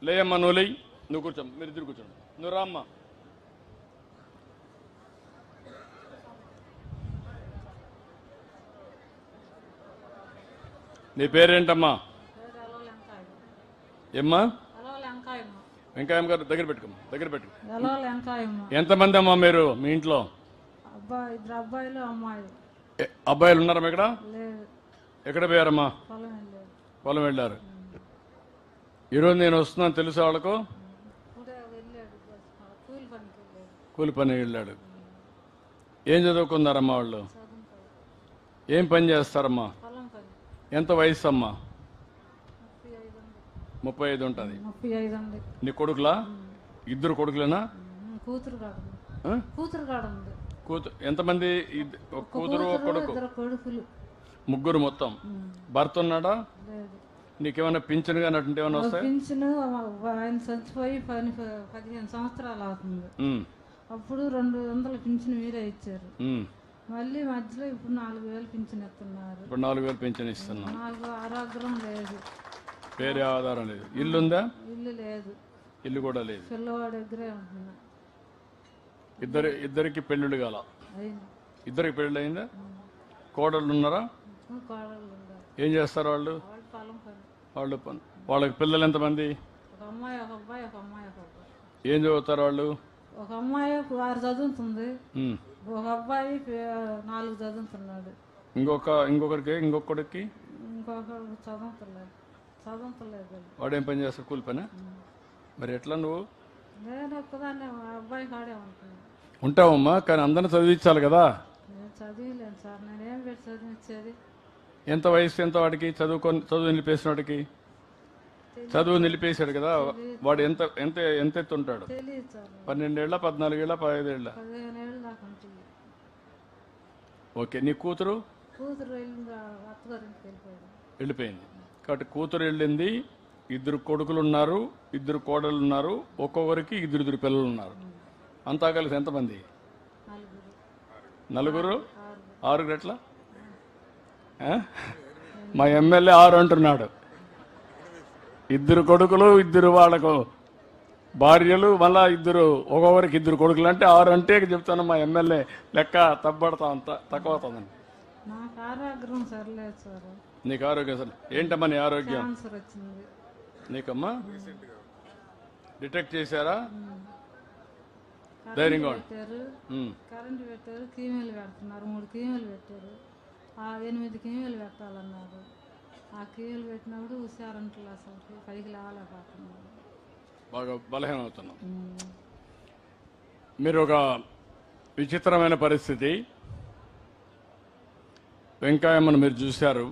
లేయమ్మా నువ్వు లేయి, నువ్వు కూర్చో, మీరు ఇద్దరు కూర్చోండి, నువ్వు రామ్మా. నీ పేరేంటమ్మా? ఏమ్మా? వెంకాయమ్మ గారు దగ్గర పెట్టుకోమ్మా, దగ్గర పెట్టుకో. ఎంతమంది అమ్మా మీరు మీ ఇంట్లో? అబ్బాయిలు అమ్మాయిలు. అబ్బాయిలు ఉన్నారమ్మా ఇక్కడ? ఎక్కడ పోయారమ్మా? పొలం వెళ్ళారు. ఈరోజు నేను వస్తున్నాను తెలుసా వాళ్ళకు? కూలి పని వెళ్ళాడు. ఏం చదువుకున్నారమ్మా వాళ్ళు? ఏం పని చేస్తారమ్మా? ఎంత వయసు అమ్మా? 35 ఉంటుంది. నీ కొడుకులా? ఇద్దరు కొడుకులేనా? కూతురు ఎంతమంది? కూతురు కొడుకు, ముగ్గురు మొత్తం. భర్త ఉన్నాడా? నీకేమైనా పింఛన్ కానీ అటువంటి ఏమైనా వస్తాయి? పింఛన్ ఆయన చచ్చిపోయి 15 సంవత్సరాలు అవుతుంది. అప్పుడు 200 పింఛన్ మీరే ఇచ్చారు. మళ్ళీ మధ్యలో ఇప్పుడు 4000 పింఛన్ ఇస్తున్నారు. ఇప్పుడు 4000 పింఛన్ ఇస్తున్నారు. నాకు ఆరోగ్యం లేదు, వేరే ఆధారం లేదు. ఇల్లు ఉందా? ఇల్లు లేదు. ఇల్లు కూడా లేదు. పిల్లవాడి దగ్గరే ఉంటున్నా. ఇద్దరికి పెళ్ళిళ్ళు కాల? ఇద్దరికి పెళ్ళి అయిందా? కోడళ్ళు ఉన్నారా? ఏం చేస్తారు వాళ్ళు? వాళ్ళకి పిల్లలు ఎంతమంది? ఒక అమ్మాయి, ఒక అబ్బాయి, ఒక అమ్మాయి, ఒక అబ్బాయి. ఏం చదువుతారు వాళ్ళు? ఒక అమ్మాయి 6 చదువుతుంది, ఒక అబ్బాయి 4 చదువుతున్నాడు. ఇంకొకరికి ఇంకొకడికి చదువుతలేదు. వాడు ఏం పని చేస్తాడు? కూలి పని. మరి ఎట్లా నువ్వు? నేను ఒక్కదాన్ని అబ్బాయి కాడే ఉంటావమ్మా, కానీ అందరిని చదివించాలి కదా. నేను చదివలేను సార్, నేనేం పెట్టి చదివించేది? ఎంత వయసు ఎంత వాడికి? చదువు నిలిపేసిన వాడికి? చదువు నిలిపేశాడు కదా, వాడు ఎంత ఎంత ఎంత ఎత్తుంటాడు? 12 ఏళ్ళ, 14 ఏళ్ళ, 15 ఏళ్ళ? 15 ఏళ్ళు దాకా ఉంటుంది. ఓకే. నీ కూతురు? కూతురు వెళ్ళిపోయింది. కాబట్టి కూతురు వెళ్ళింది. 2 కొడుకులు ఉన్నారు, 2 కోడళ్ళు ఉన్నారు, ఒక్కొక్కరికి 2 పిల్లలు ఉన్నారు. అంతా కలిసి ఎంతమంది? 4. 6 ఎట్లా? మా ఎమ్మెల్యే 6 అంటున్నాడు. 2 కొడుకులు, 2 వాళ్ళకు భార్యలు, మళ్ళా 2 ఒక్కొక్కరికి 2 కొడుకులు అంటే 6 అంటే చెప్తాను. మా ఎమ్మెల్యే లెక్క తప్పబడతా అంత తక్కువ అవుతుందండి. నాకు ఆరోగ్యం సరిలేదు సార్. నీకు ఆరోగ్యం సరే? ఏంటమ్మా నీ ఆరోగ్యం? నీకమ్మా డిటెక్ట్ చేశారా? ధైర్యంగా కరెంట్ పెట్టారు, కీమీలు పెడుతున్నారు. 3 కీమీలు పెట్టారు, 8 కీమీలు పెట్టాలన్నారు. ఆ కీమీలు పెట్టినప్పుడు హుషారంటలు అసలు పైకి లేవలేకపోతున్నారు. బాగా బలహీనం అవుతున్నాం. మీరు ఒక విచిత్రమైన పరిస్థితి. వెంకాయమ్మను మీరు చూశారు.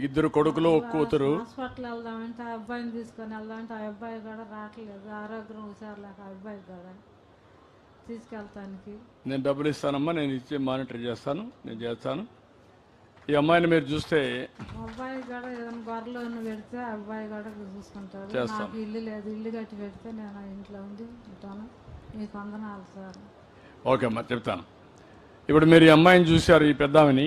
2 కొడుకులు, 1 కూతురు. హాస్పిటల్ వెళ్దామంటే ఆ అబ్బాయిని తీసుకొని వెళ్దామంటే ఆ అబ్బాయి కూడా రావట్లేదు. ఆరోగ్యం హుషారు లేక ఆ అబ్బాయి కూడా తీసుకెళ్తానికి నేను డబ్బులు ఇస్తానమ్మా, నేను ఇచ్చి మానిటర్ చేస్తాను, నేను చేస్తాను. ఈ అమ్మాయిని మీరు చూస్తే అబ్బాయి కూడా ఏదైనా గొర్రెలు పెడితే అబ్బాయి కూడా చూసుకుంటాడు. నాకు ఇల్లు లేదు, ఇల్లు కట్టి పెడితే నేను ఇంట్లో ఉండి ఉంటాను. మీకు వందనాలు సార్. ఓకే అమ్మా, చెప్తాను. ఇప్పుడు మీరు ఈ అమ్మాయిని చూశారు, ఈ పెద్దామని.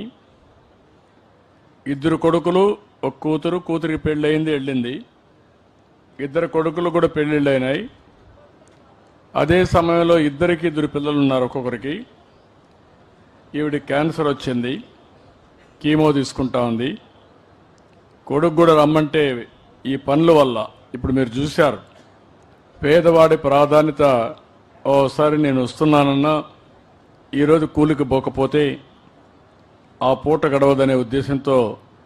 2 కొడుకులు, 1 కూతురు. కూతురికి పెళ్ళి అయింది, వెళ్ళింది. 2 కొడుకులు కూడా పెళ్ళిళ్ళు అయినాయి. అదే సమయంలో 2 పిల్లలు ఉన్నారు ఒక్కొక్కరికి. ఈవిడ క్యాన్సర్ వచ్చింది, కీమో తీసుకుంటా ఉంది. కొడుకు కూడా రమ్మంటే ఈ పనుల వల్ల ఇప్పుడు మీరు చూశారు. పేదవాడి ప్రాధాన్యత. ఓసారి నేను వస్తున్నానన్నా ఈరోజు కూలికి పోకపోతే ఆ పూట గడవదనే ఉద్దేశంతో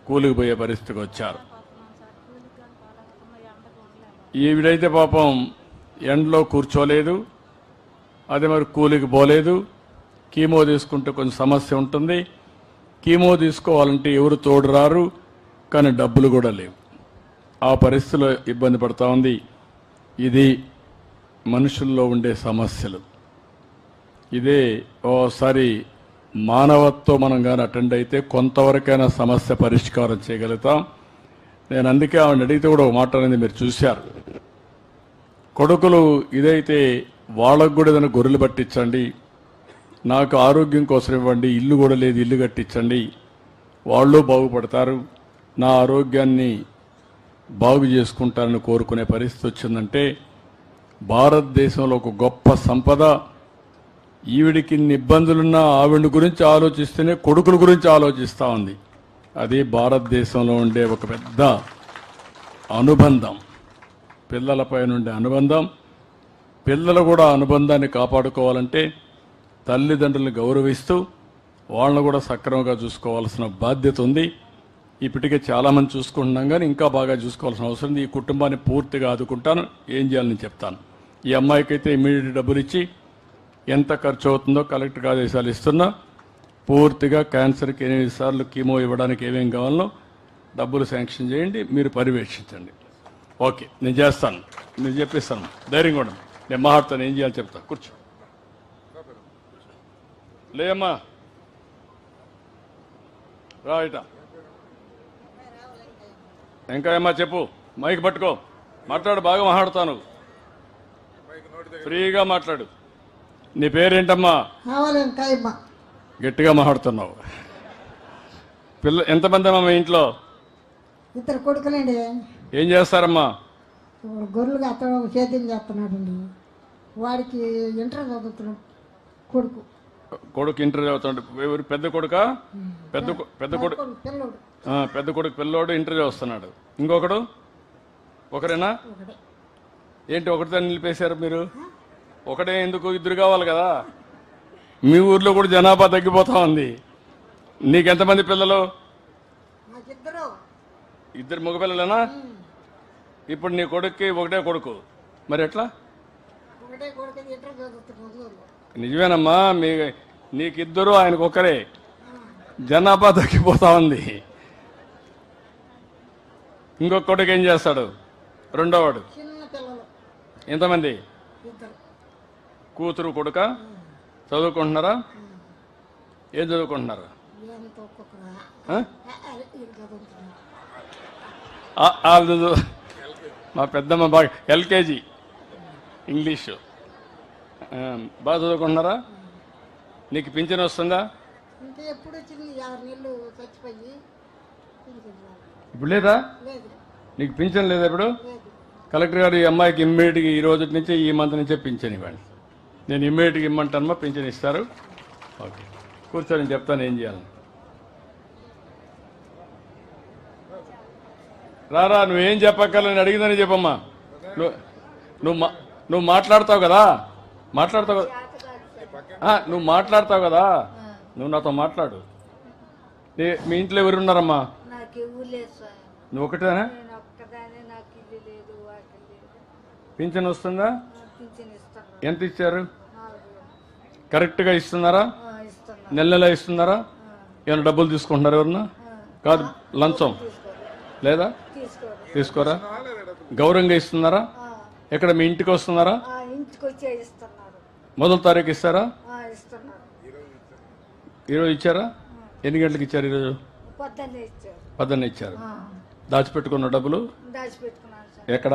కూలికి పోయే పరిస్థితికి వచ్చారు. ఈవిడైతే పాపం ఎండలో కూర్చోలేదు, అదే మరి కూలికి పోలేదు. కీమో తీసుకుంటే కొంచెం సమస్య ఉంటుంది. కీమో తీసుకోవాలంటే ఎవరు తోడు రారు, కానీ డబ్బులు కూడా లేవు. ఆ పరిస్థితిలో ఇబ్బంది పడతా ఉంది. ఇది మనుషుల్లో ఉండే సమస్యలు. ఇదే ఓసారి మానవత్వం మనం కానీ అటెండ్ అయితే కొంతవరకైనా సమస్య పరిష్కారం చేయగలుగుతాం. నేను అందుకే ఆవిడ అడిగితే కూడా ఒక మాట అనేది మీరు చూశారు. కొడుకులు ఇదైతే వాళ్ళకు కూడా ఏదైనా గొర్రెలు పట్టించండి, నాకు ఆరోగ్యం కోసం ఇవ్వండి, ఇల్లు కూడా లేదు, ఇల్లు కట్టించండి, వాళ్ళు బాగుపడతారు, నా ఆరోగ్యాన్ని బాగు చేసుకుంటారని కోరుకునే పరిస్థితి వచ్చిందంటే భారతదేశంలో ఒక గొప్ప సంపద. ఈవిడికి ఇన్ని ఇబ్బందులున్నా ఆవిడ గురించి ఆలోచిస్తేనే కొడుకుల గురించి ఆలోచిస్తూ ఉంది. అది భారతదేశంలో ఉండే ఒక పెద్ద అనుబంధం, పిల్లలపై ఉండే అనుబంధం. పిల్లలు కూడా అనుబంధాన్ని కాపాడుకోవాలంటే తల్లిదండ్రులను గౌరవిస్తూ వాళ్ళను కూడా సక్రమంగా చూసుకోవాల్సిన బాధ్యత ఉంది. ఇప్పటికే చాలామంది చూసుకుంటున్నాం, కానీ ఇంకా బాగా చూసుకోవాల్సిన అవసరం ఉంది. ఈ కుటుంబాన్ని పూర్తిగా ఆదుకుంటాను. ఏం చేయాలని చెప్తాను. ఈ అమ్మాయికి అయితే ఇమీడియట్ డబ్బులు ఇచ్చి ఎంత ఖర్చు అవుతుందో కలెక్టర్ ఆదేశాలు ఇస్తున్నా. పూర్తిగా క్యాన్సర్కి 8 సార్లు కీమో ఇవ్వడానికి ఏమేం కావాలో డబ్బులు శాంక్షన్ చేయండి, మీరు పర్యవేక్షించండి. ఓకే, నేను చేస్తాను, నేను చెప్పిస్తాను. ధైర్యంగా ఉండండి, నేను మాట్లాడతాను. ఏం చేయాలో చెప్తాను. కూర్చో, లేమ్మా, రైట. ఇంకా ఏమ్మా చెప్పు, మైక్ పట్టుకో, మాట్లాడు, బాగా మాట్లాడుతాను, ఫ్రీగా మాట్లాడు. నీ పేరేంటమ్మా? గట్టిగా మాట్లాడుతున్నావు. ఎంతమంది అమ్మా మీ ఇంట్లో? 2 కొడుకులండి. ఏం చేస్తారమ్మా? గొర్రెలుగా అతను సేద్యం చేస్తున్నాడండి. వాడికి ఇంటర్ చదువుతున్నాడు కొడుకు. కొడుకు ఇంటర్ చదువుతున్నాడు. పెద్ద కొడుక? పెద్ద కొడుకు పిల్లోడు. పెద్ద కొడుకు పిల్లోడు ఇంటర్ చదువుతున్నాడు. ఇంకొకడు? ఒకరేనా? ఏంటి ఒకటితో నిలిపేశారు మీరు? ఒకటే ఎందుకు? 2 కావాలి కదా. మీ ఊర్లో కూడా జనాభా తగ్గిపోతా ఉంది. నీకెంతమంది పిల్లలు? 2 మగపిల్లలేనా? ఇప్పుడు నీ కొడుక్కి ఒకటే కొడుకు, మరి ఎట్లా? నిజమేనమ్మా, నీకిద్దరు ఆయనకు ఒకరే. జనాభా తగ్గిపోతా ఉంది. ఇంకొక కొడుకు ఏం చేస్తాడు? రెండోవాడు? ఎంతమంది? కూతురు కొడుక? చదువుకుంటున్నారా? ఏం చదువుకుంటున్నారు? మా పెద్దమ్మ బాగా ఎల్కేజీ ఇంగ్లీషు బాగా చదువుకుంటున్నారా? నీకు పింఛన్ వస్తుందా? ఇప్పుడు లేదా? నీకు పింఛన్ లేదా ఇప్పుడు? కలెక్టర్ గారు ఈ అమ్మాయికి ఇమ్మీడియట్గా ఈ రోజు నుంచి, ఈ మంత్ నుంచే పింఛన్ ఇవ్వండి. నేను ఇమ్మీడియట్గా ఇమ్మంటానమ్మా, పింఛన్ ఇస్తారు. ఓకే, కూర్చొని చెప్తాను ఏం చేయాలి. రారా, నువ్వేం చెప్పక్కర్లని అడిగిందని చెప్పమ్మా. నువ్వు మాట్లాడతావు కదా, నువ్వు మాట్లాడతావు కదా, నువ్వు నాతో మాట్లాడు. మీ ఇంట్లో ఎవరున్నారమ్మా? నువ్వు ఒకటేనా? పింఛన్ వస్తుందా? ఎంత ఇచ్చారు? కరెక్ట్గా ఇస్తున్నారా? నెల ఇస్తున్నారా? ఏమైనా డబ్బులు తీసుకుంటున్నారా? ఎవరన్నా? కాదు, లంచం లేదా? తీసుకోరా? గౌరవంగా ఇస్తున్నారా? ఎక్కడ మీ ఇంటికి వస్తున్నారా? మొదటి తారీఖు ఇస్తారా? ఈరోజు ఇచ్చారా? ఎన్ని గంటలకు ఇచ్చారు? ఈరోజు 10 ఇచ్చారు. దాచిపెట్టుకున్న డబ్బులు ఎక్కడ?